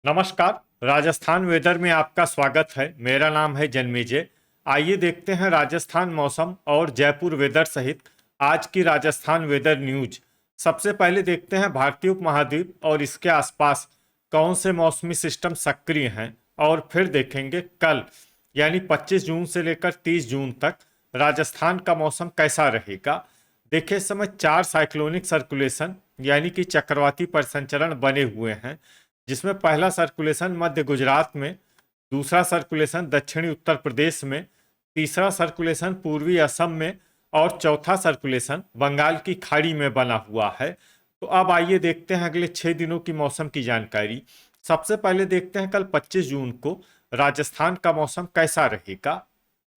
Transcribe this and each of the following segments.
नमस्कार। राजस्थान वेदर में आपका स्वागत है। मेरा नाम है जन्मेजय। आइए देखते हैं राजस्थान मौसम और जयपुर वेदर सहित आज की राजस्थान वेदर न्यूज। सबसे पहले देखते हैं भारतीय उपमहाद्वीप और इसके आसपास कौन से मौसमी सिस्टम सक्रिय हैं, और फिर देखेंगे कल यानी 25 जून से लेकर 30 जून तक राजस्थान का मौसम कैसा रहेगा। देखिए, इस समय 4 साइक्लोनिक सर्कुलेशन यानी कि चक्रवाती परिसंचरण बने हुए हैं, जिसमें पहला सर्कुलेशन मध्य गुजरात में, दूसरा सर्कुलेशन दक्षिणी उत्तर प्रदेश में, तीसरा सर्कुलेशन पूर्वी असम में और चौथा सर्कुलेशन बंगाल की खाड़ी में बना हुआ है। तो अब आइए देखते हैं अगले 6 दिनों की मौसम की जानकारी। सबसे पहले देखते हैं कल 25 जून को राजस्थान का मौसम कैसा रहेगा।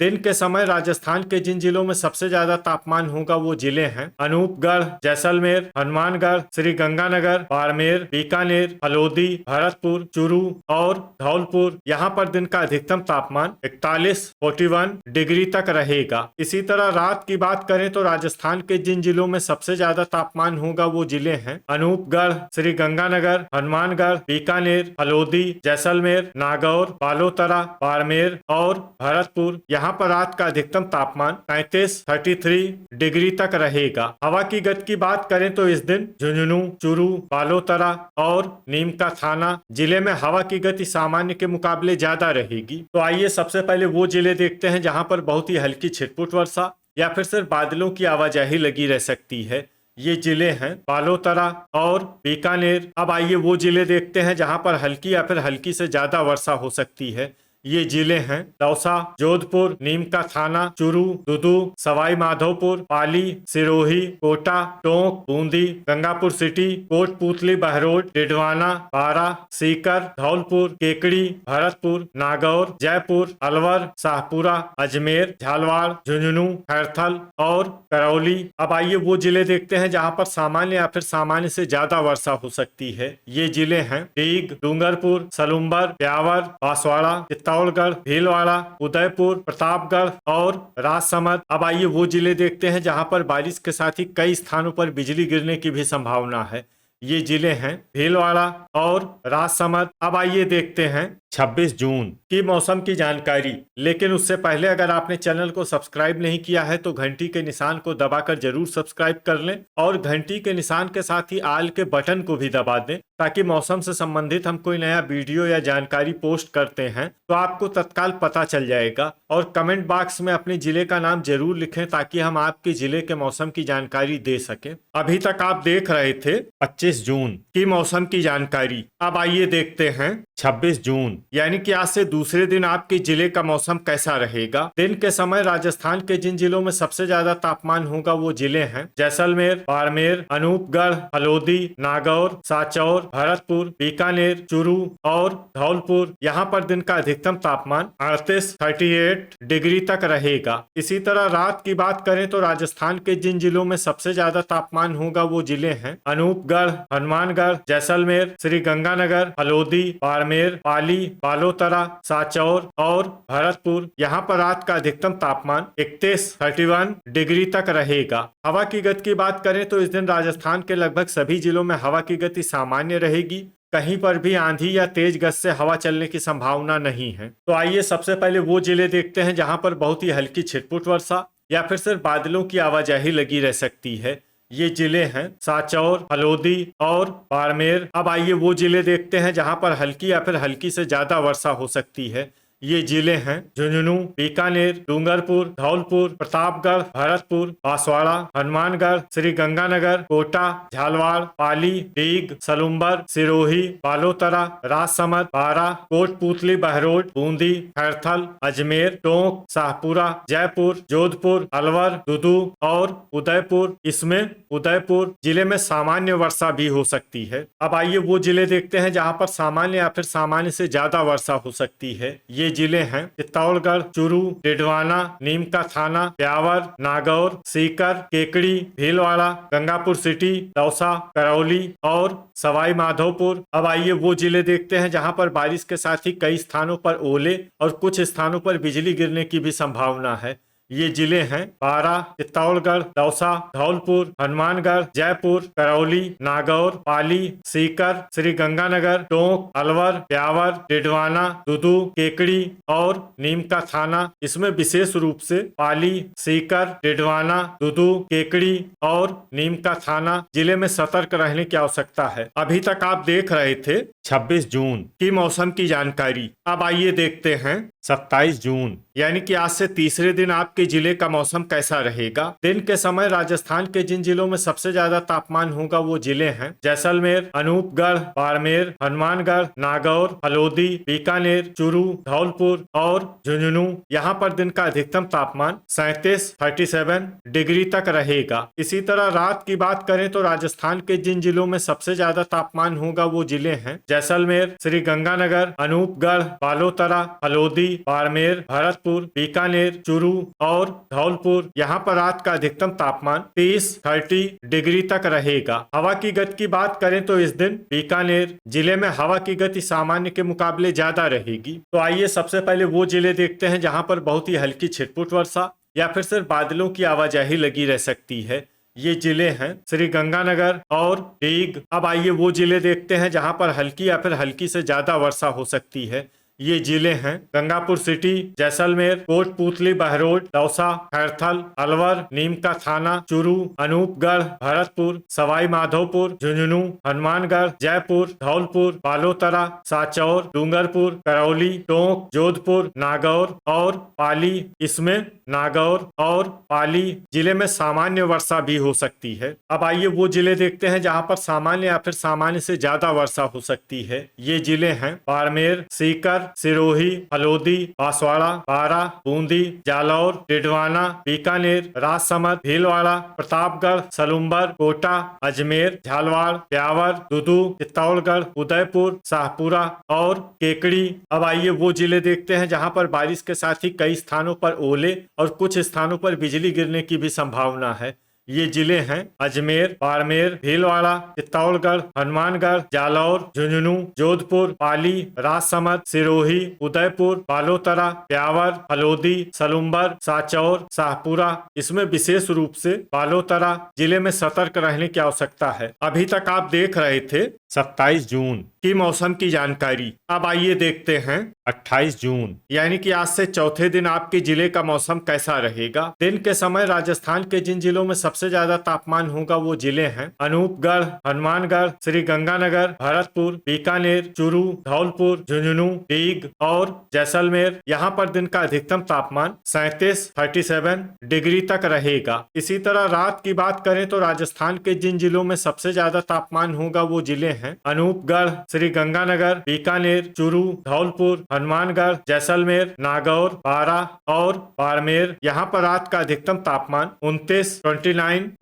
दिन के समय राजस्थान के जिन जिलों में सबसे ज्यादा तापमान होगा वो जिले हैं अनूपगढ़, जैसलमेर, हनुमानगढ़, श्री गंगानगर, बाड़मेर, बीकानेर, हल्द्वानी, भरतपुर, चूरू और धौलपुर। यहाँ पर दिन का अधिकतम तापमान 41 डिग्री तक रहेगा। इसी तरह रात की बात करें तो राजस्थान के जिन जिलों में सबसे ज्यादा तापमान होगा वो जिले हैं अनूपगढ़, श्री गंगानगर, हनुमानगढ़, बीकानेर, हल्द्वानी, जैसलमेर, नागौर, बालोतरा, बाड़मेर और भरतपुर। यहाँ पर रात का अधिकतम तापमान 33 डिग्री तक रहेगा। हवा की गति की बात करें तो इस दिन झुंझुनू, चूरू, बालोतरा और नीमका थाना जिले में हवा की गति सामान्य के मुकाबले ज्यादा रहेगी। तो आइए सबसे पहले वो जिले देखते हैं जहां पर बहुत ही हल्की छिटपुट वर्षा या फिर सिर्फ बादलों की आवाजाही लगी रह सकती है। ये जिले हैं बालोतरा और बीकानेर। अब आइए वो जिले देखते हैं जहां पर हल्की या फिर हल्की से ज्यादा वर्षा हो सकती है। ये जिले हैं दौसा, जोधपुर, नीमका थाना, चूरू, दुदू, सवाई माधोपुर, पाली, सिरोही, कोटा, टोंक, बूंदी, गंगापुर सिटी, कोटपुतली, बहरोड, डिडवाना, बारा, सीकर, धौलपुर, केकड़ी, भरतपुर, नागौर, जयपुर, अलवर, शाहपुरा, अजमेर, झालवाड़, झुंझुनू, खैरथल और करौली। अब आइए वो जिले देखते हैं जहां पर सामान्य या फिर सामान्य से ज्यादा वर्षा हो सकती है। ये जिले हैं डीग, डूंगरपुर, सलुम्बर, ब्यावर, बांसवाड़ा, चित्तौड़गढ़, भीलवाड़ा, उदयपुर, प्रतापगढ़ और राजसमंद। अब आइए वो जिले देखते हैं जहां पर बारिश के साथ ही कई स्थानों पर बिजली गिरने की भी संभावना है। ये जिले हैं भीलवाड़ा और राजसमंद। अब आइए देखते हैं 26 जून की मौसम की जानकारी। लेकिन उससे पहले अगर आपने चैनल को सब्सक्राइब नहीं किया है तो घंटी के निशान को दबाकर जरूर सब्सक्राइब कर लें और घंटी के निशान के साथ ही आल के बटन को भी दबा दें, ताकि मौसम से संबंधित हम कोई नया वीडियो या जानकारी पोस्ट करते हैं तो आपको तत्काल पता चल जाएगा। और कमेंट बॉक्स में अपने जिले का नाम जरूर लिखें ताकि हम आपके जिले के मौसम की जानकारी दे सकें। अभी तक आप देख रहे थे 25 जून की मौसम की जानकारी। अब आइए देखते हैं 26 जून यानी कि आज से दूसरे दिन आपके जिले का मौसम कैसा रहेगा। दिन के समय राजस्थान के जिन जिलों में सबसे ज्यादा तापमान होगा वो जिले हैं जैसलमेर, बाड़मेर, अनूपगढ़, हल्द्वानी, नागौर, सांचौर, भरतपुर, बीकानेर, चूरू और धौलपुर। यहाँ पर दिन का अधिकतम तापमान 38 डिग्री तक रहेगा। इसी तरह रात की बात करें तो राजस्थान के जिन जिलों में सबसे ज्यादा तापमान होगा वो जिले हैं अनूपगढ़, हनुमानगढ़, जैसलमेर, श्री गंगानगर, हल्द्वानी, बाड़मेर, पाली, बालोतरा, सांचौर और भरतपुर। यहाँ पर रात का अधिकतम तापमान 31 डिग्री तक रहेगा। हवा की गति की बात करें तो इस दिन राजस्थान के लगभग सभी जिलों में हवा की गति सामान्य रहेगी। कहीं पर भी आंधी या तेज गति से हवा चलने की संभावना नहीं है। तो आइए सबसे पहले वो जिले देखते हैं जहां पर बहुत ही हल्की छिटपुट वर्षा या फिर सिर्फ बादलों की आवाजाही लगी रह सकती है। ये जिले हैं सांचौर, हल्द्वानी और बाड़मेर। अब आइए वो जिले देखते हैं जहां पर हल्की या फिर हल्की से ज्यादा वर्षा हो सकती है। ये जिले हैं झुंझुनू, बीकानेर, डूंगरपुर, धौलपुर, प्रतापगढ़, भरतपुर, बांसवाड़ा, हनुमानगढ़, श्री गंगानगर, कोटा, झालवाड़, पाली, डीग, सलुम्बर, सिरोही, बालोतरा, राजसमंद, बारा, कोटपुतली, बहरोड, बूंदी, खैरथल, अजमेर, टोंक, शाहपुरा, जयपुर, जोधपुर, अलवर, दुदू और उदयपुर। इसमें उदयपुर जिले में सामान्य वर्षा भी हो सकती है। अब आइए वो जिले देखते हैं जहां पर सामान्य या फिर सामान्य से ज्यादा वर्षा हो सकती है। ये जिले हैं चित्तौड़गढ़, चूरू, डिडवाना, नीमका थाना, ब्यावर, नागौर, सीकर, केकड़ी, भीलवाड़ा, गंगापुर सिटी, दौसा, करौली और सवाई माधोपुर। अब आइए वो जिले देखते हैं जहां पर बारिश के साथ ही कई स्थानों पर ओले और कुछ स्थानों पर बिजली गिरने की भी संभावना है। ये जिले हैं बारां, चित्तौड़गढ़, दौसा, धौलपुर, हनुमानगढ़, जयपुर, करौली, नागौर, पाली, सीकर, श्रीगंगानगर, टोंक, अलवर, ब्यावर, डिडवाना, दुदू, केकड़ी और नीम का थाना। इसमें विशेष रूप से पाली, सीकर, डिडवाना, दुदू, केकड़ी और नीम का थाना जिले में सतर्क रहने की आवश्यकता है। अभी तक आप देख रहे थे 26 जून की मौसम की जानकारी। अब आइए देखते हैं 27 जून यानी कि आज से तीसरे दिन आपके जिले का मौसम कैसा रहेगा। दिन के समय राजस्थान के जिन जिलों में सबसे ज्यादा तापमान होगा वो जिले हैं जैसलमेर, अनूपगढ़, बाड़मेर, हनुमानगढ़, नागौर, हलोदी, बीकानेर, चूरू, धौलपुर और झुंझुनू। यहाँ पर दिन का अधिकतम तापमान 37 डिग्री तक रहेगा। इसी तरह रात की बात करें तो राजस्थान के जिन जिलों में सबसे ज्यादा तापमान होगा वो जिले हैं जैसलमेर, श्रीगंगानगर, अनूपगढ़, बालोतरा, हलोदी, बाड़मेर, भरतपुर, बीकानेर, चूरू और धौलपुर। यहाँ पर रात का अधिकतम तापमान 30 डिग्री तक रहेगा। हवा की गति की बात करें तो इस दिन बीकानेर जिले में हवा की गति सामान्य के मुकाबले ज्यादा रहेगी। तो आइए सबसे पहले वो जिले देखते हैं जहाँ पर बहुत ही हल्की छिटपुट वर्षा या फिर सिर्फ बादलों की आवाजाही लगी रह सकती है। ये जिले हैं श्रीगंगानगर और डीग। अब आइए वो जिले देखते हैं जहां पर हल्की या फिर हल्की से ज्यादा वर्षा हो सकती है। ये जिले हैं गंगापुर सिटी, जैसलमेर, कोटपूतली, बहरोड, दौसा, खैरथल, अलवर, नीम का थाना, चूरू, अनूपगढ़, भरतपुर, सवाई माधोपुर, झुंझुनू, हनुमानगढ़, जयपुर, धौलपुर, बालोतरा, साचौर, डूंगरपुर, करौली, टोंक, जोधपुर, नागौर और पाली। इसमें नागौर और पाली जिले में सामान्य वर्षा भी हो सकती है। अब आइए वो जिले देखते हैं जहां पर सामान्य या फिर सामान्य से ज्यादा वर्षा हो सकती है। ये जिले हैं बाड़मेर, सीकर, सिरोही, हलोदी, बांसवाड़ा, बारां, बूंदी, जालौर, डिडवाना, बीकानेर, राजसमंद, भीलवाड़ा, प्रतापगढ़, सलुम्बर, कोटा, अजमेर, झालवाड़, ब्यावर, दुदू, चित्तौड़गढ़, उदयपुर, शाहपुरा और केकड़ी। अब आइए वो जिले देखते हैं जहां पर बारिश के साथ ही कई स्थानों पर ओले और कुछ स्थानों पर बिजली गिरने की भी संभावना है। ये जिले हैं अजमेर, बाड़मेर, भीलवाड़ा, चित्तौड़गढ़, हनुमानगढ़, जालौर, झुंझुनू, जोधपुर, पाली, राजसमंद, सिरोही, उदयपुर, बालोतरा, ब्यावर, हलोदी, सलुम्बर, साचौर, शाहपुरा। इसमें विशेष रूप से बालोतरा जिले में सतर्क रहने की आवश्यकता है। अभी तक आप देख रहे थे 27 जून की मौसम की जानकारी। अब आइए देखते हैं 28 जून यानी कि आज से चौथे दिन आपके जिले का मौसम कैसा रहेगा। दिन के समय राजस्थान के जिन जिलों में सबसे ज्यादा तापमान होगा वो जिले हैं अनूपगढ़, हनुमानगढ़, श्रीगंगानगर, भरतपुर, बीकानेर, चूरू, धौलपुर, झुंझुनू, डीग और जैसलमेर। यहाँ पर दिन का अधिकतम तापमान 37 डिग्री तक रहेगा। इसी तरह रात की बात करें तो राजस्थान के जिन जिलों में सबसे ज्यादा तापमान होगा वो जिले हैं अनूपगढ़, श्रीगंगानगर, बीकानेर, चूरू, धौलपुर, हनुमानगढ़, जैसलमेर, नागौर, बारां और बाड़मेर। यहाँ पर रात का अधिकतम तापमान 29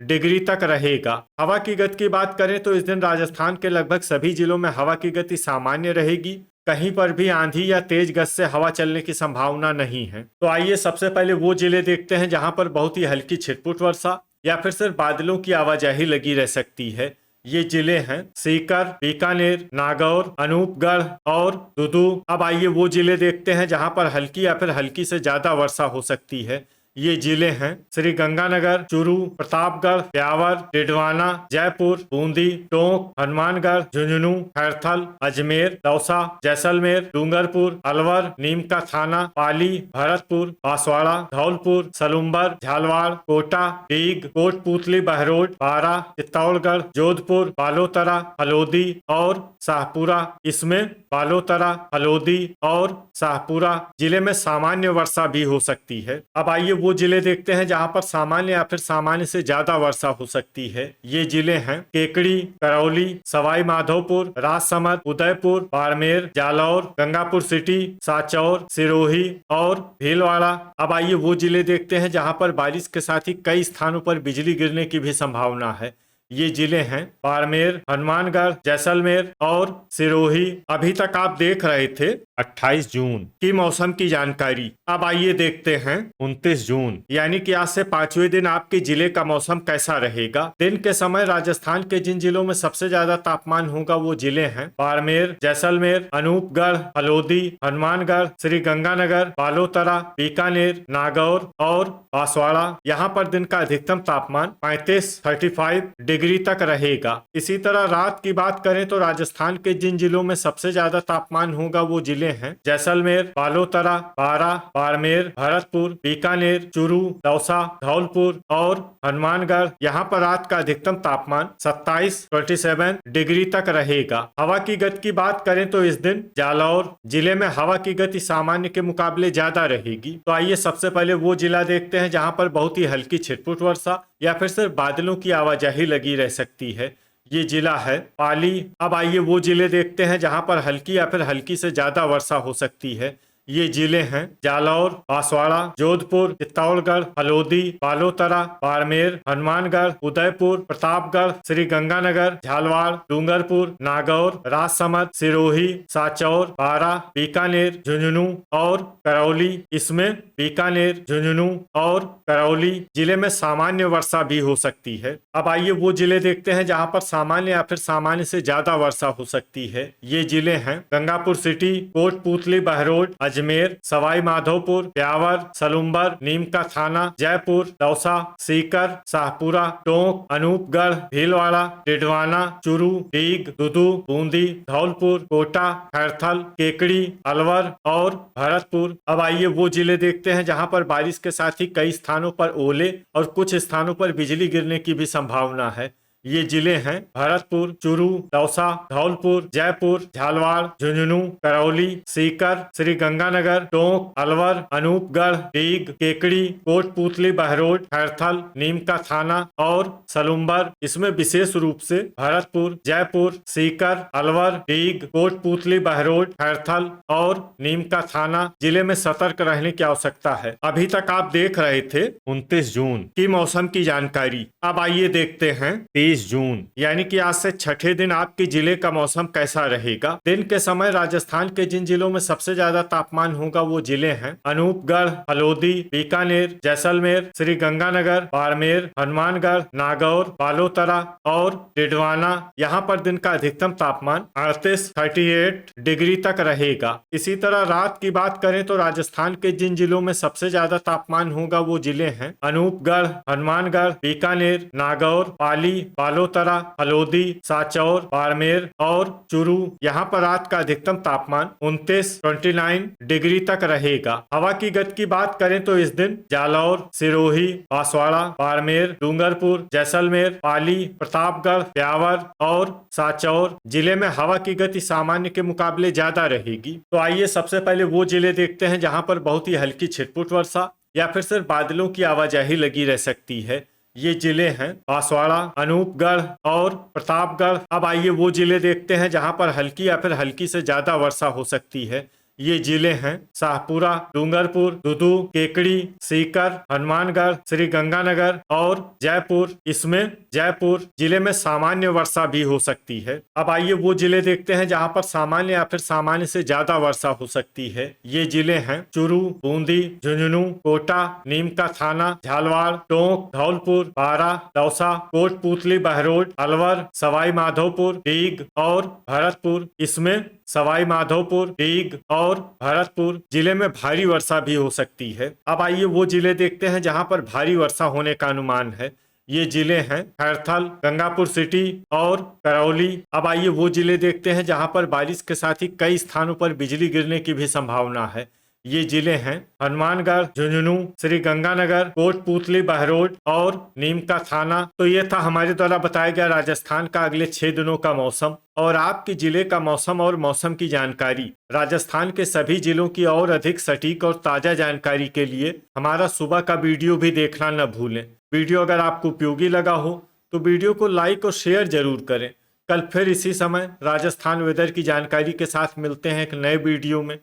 डिग्री तक रहेगा। हवा की गति की बात करें तो इस दिन राजस्थान के लगभग सभी जिलों में हवा की गति सामान्य रहेगी। कहीं पर भी आंधी या तेज गति से हवा चलने की संभावना नहीं है। तो आइए सबसे पहले वो जिले देखते हैं जहां पर बहुत ही हल्की छिटपुट वर्षा या फिर सिर्फ बादलों की आवाजाही लगी रह सकती है। ये जिले हैं सीकर, बीकानेर, नागौर, अनूपगढ़ और दुदू। अब आइए वो जिले देखते हैं जहां पर हल्की या फिर हल्की से ज्यादा वर्षा हो सकती है। ये जिले हैं श्रीगंगानगर, चूरू, प्रतापगढ़, ब्यावर, डिडवाना, जयपुर, बूंदी, टोंक, हनुमानगढ़, झुंझुनू, खैरथल, अजमेर, दौसा, जैसलमेर, डूंगरपुर, अलवर, नीम का थाना, पाली, भरतपुर, बांसवाड़ा, धौलपुर, सलुम्बर, झालवाड़, कोटा, डीग, कोटपूतली, बहरोड, बारां, चित्तौड़गढ़, जोधपुर, बालोतरा, हलोदी और शाहपुरा। इसमें बालोतरा, हलोदी और शाहपुरा जिले में सामान्य वर्षा भी हो सकती है। अब आइए वो जिले देखते हैं जहां पर सामान्य या फिर सामान्य से ज्यादा वर्षा हो सकती है। ये जिले हैं केकड़ी, करौली, सवाई माधोपुर, राजसमंद, उदयपुर, बाड़मेर, जालौर, गंगापुर सिटी, साचौर, सिरोही और भीलवाड़ा। अब आइए वो जिले देखते हैं जहां पर बारिश के साथ ही कई स्थानों पर बिजली गिरने की भी संभावना है। ये जिले हैं बाड़मेर, हनुमानगढ़, जैसलमेर और सिरोही। अभी तक आप देख रहे थे 28 जून की मौसम की जानकारी। अब आइए देखते हैं 29 जून यानी कि आज से 5वें दिन आपके जिले का मौसम कैसा रहेगा। दिन के समय राजस्थान के जिन जिलों में सबसे ज्यादा तापमान होगा वो जिले हैं बाड़मेर, जैसलमेर, अनूपगढ़, हल्द्वानी, हनुमानगढ़, श्री गंगानगर, बालोतरा, बीकानेर, नागौर और बांसवाड़ा। यहाँ पर दिन का अधिकतम तापमान 35 डिग्री तक रहेगा। इसी तरह रात की बात करें तो राजस्थान के जिन जिलों में सबसे ज्यादा तापमान होगा वो जिले हैं जैसलमेर, बालोतरा, बारां, बाड़मेर, भरतपुर, बीकानेर, चूरू, दौसा, धौलपुर और हनुमानगढ़। यहाँ पर रात का अधिकतम तापमान 27 डिग्री तक रहेगा। हवा की गति की बात करें तो इस दिन जालौर जिले में हवा की गति सामान्य के मुकाबले ज्यादा रहेगी। तो आइए सबसे पहले वो जिला देखते हैं जहाँ पर बहुत ही हल्की छिटपुट वर्षा या फिर सिर्फ बादलों की आवाजाही लगी रह सकती है। ये जिला है पाली। अब आइए वो जिले देखते हैं जहां पर हल्की या फिर हल्की से ज्यादा वर्षा हो सकती है। ये जिले हैं जालौर, बांसवाड़ा, जोधपुर, चित्तौड़गढ़, हल्द्वानी, बालोतरा, बाड़मेर, हनुमानगढ़, उदयपुर, प्रतापगढ़, श्री गंगानगर, झालवाड़, डूंगरपुर, नागौर, राजसमंद, सिरोही, सांचौर, बारां, बीकानेर, झुंझुनू और करौली। इसमें बीकानेर, झुंझुनू और करौली जिले में सामान्य वर्षा भी हो सकती है। अब आइए वो जिले देखते हैं जहां पर सामान्य या फिर सामान्य से ज्यादा वर्षा हो सकती है। ये जिले हैं गंगापुर सिटी, कोटपूतली, बहरोड, अजमेर, सवाई माधोपुर, ब्यावर, सलुम्बर, नीमका थाना, जयपुर, दौसा, सीकर, शाहपुरा, टोंक, अनूपगढ़, भीलवाड़ा, डिडवाना, चूरू, डीग, दुदू, बूंदी, धौलपुर, कोटा, खैरथल, केकड़ी, अलवर और भरतपुर। अब आइए वो जिले देखते हैं जहां पर बारिश के साथ ही कई स्थानों पर ओले और कुछ स्थानों पर बिजली गिरने की भी संभावना है। ये जिले हैं भरतपुर, चूरू, दौसा, धौलपुर, जयपुर, झालवाड़, झुंझुनू, करौली, सीकर, श्री गंगानगर, टोंक, अलवर, अनूपगढ़, डीग, केकड़ी, कोटपूतली, बहरोड, खैरथल, नीमका थाना और सलुम्बर। इसमें विशेष रूप से भरतपुर, जयपुर, सीकर, अलवर, डीग, कोटपूतली, बहरोड, खैरथल और नीमका थाना जिले में सतर्क रहने की आवश्यकता है। अभी तक आप देख रहे थे 29 जून की मौसम की जानकारी। अब आइए देखते हैं 30 जून यानी कि आज से छठे दिन आपके जिले का मौसम कैसा रहेगा। दिन के समय राजस्थान के जिन जिलों में सबसे ज्यादा तापमान होगा वो जिले हैं अनूपगढ़, हल्द्वानी, बीकानेर, जैसलमेर, श्री गंगानगर, बाड़मेर, हनुमानगढ़, नागौर, बालोतरा और डिडवाना। यहाँ पर दिन का अधिकतम तापमान 38 डिग्री तक रहेगा। इसी तरह रात की बात करें तो राजस्थान के जिन जिलों में सबसे ज्यादा तापमान होगा वो जिले हैं अनूपगढ़, हनुमानगढ़, बीकानेर, नागौर, पाली, बालोतरा, हल्द्वानी, सांचौर, बाड़मेर और चूरू। यहाँ पर रात का अधिकतम तापमान 29 डिग्री तक रहेगा। हवा की गति की बात करें तो इस दिन जालौर, सिरोही, बांसवाड़ा, बाड़मेर, डूंगरपुर, जैसलमेर, पाली, प्रतापगढ़, ब्यावर और सांचौर जिले में हवा की गति सामान्य के मुकाबले ज्यादा रहेगी। तो आइए सबसे पहले वो जिले देखते हैं जहाँ पर बहुत ही हल्की छिटपुट वर्षा या फिर सिर्फ बादलों की आवाजाही लगी रह सकती है। ये जिले हैं बांसवाड़ा, अनूपगढ़ और प्रतापगढ़। अब आइए वो जिले देखते हैं जहां पर हल्की या फिर हल्की से ज्यादा वर्षा हो सकती है। ये जिले हैं शाहपुरा, डूंगरपुर, दुदू, केकड़ी, सीकर, हनुमानगढ़, श्री गंगानगर और जयपुर। इसमें जयपुर जिले में सामान्य वर्षा भी हो सकती है। अब आइए वो जिले देखते हैं जहां पर सामान्य या फिर सामान्य से ज्यादा वर्षा हो सकती है। ये जिले हैं चूरू, बूंदी, झुंझुनू, कोटा, नीमका थाना, झालवाड़, टोंक, धौलपुर, बारां, दौसा, कोटपूतली, बहरोड, अलवर, सवाई माधोपुर, डीग और भरतपुर। इसमें सवाई माधोपुर, डीग और भरतपुर जिले में भारी वर्षा भी हो सकती है। अब आइए वो जिले देखते हैं जहां पर भारी वर्षा होने का अनुमान है। ये जिले हैं खैरथल, गंगापुर सिटी और करौली। अब आइए वो जिले देखते हैं जहां पर बारिश के साथ ही कई स्थानों पर बिजली गिरने की भी संभावना है। ये जिले हैं हनुमानगढ़, झुंझुनू, श्री गंगानगर, कोटपूतली, बहरोड और नीमका थाना। तो ये था हमारे द्वारा बताया गया राजस्थान का अगले 6 दिनों का मौसम और आपके जिले का मौसम और मौसम की जानकारी। राजस्थान के सभी जिलों की और अधिक सटीक और ताजा जानकारी के लिए हमारा सुबह का वीडियो भी देखना न भूलें। वीडियो अगर आपको उपयोगी लगा हो तो वीडियो को लाइक और शेयर जरूर करें। कल फिर इसी समय राजस्थान वेदर की जानकारी के साथ मिलते हैं एक नए वीडियो में।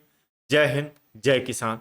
जय हिंद, जय किसान।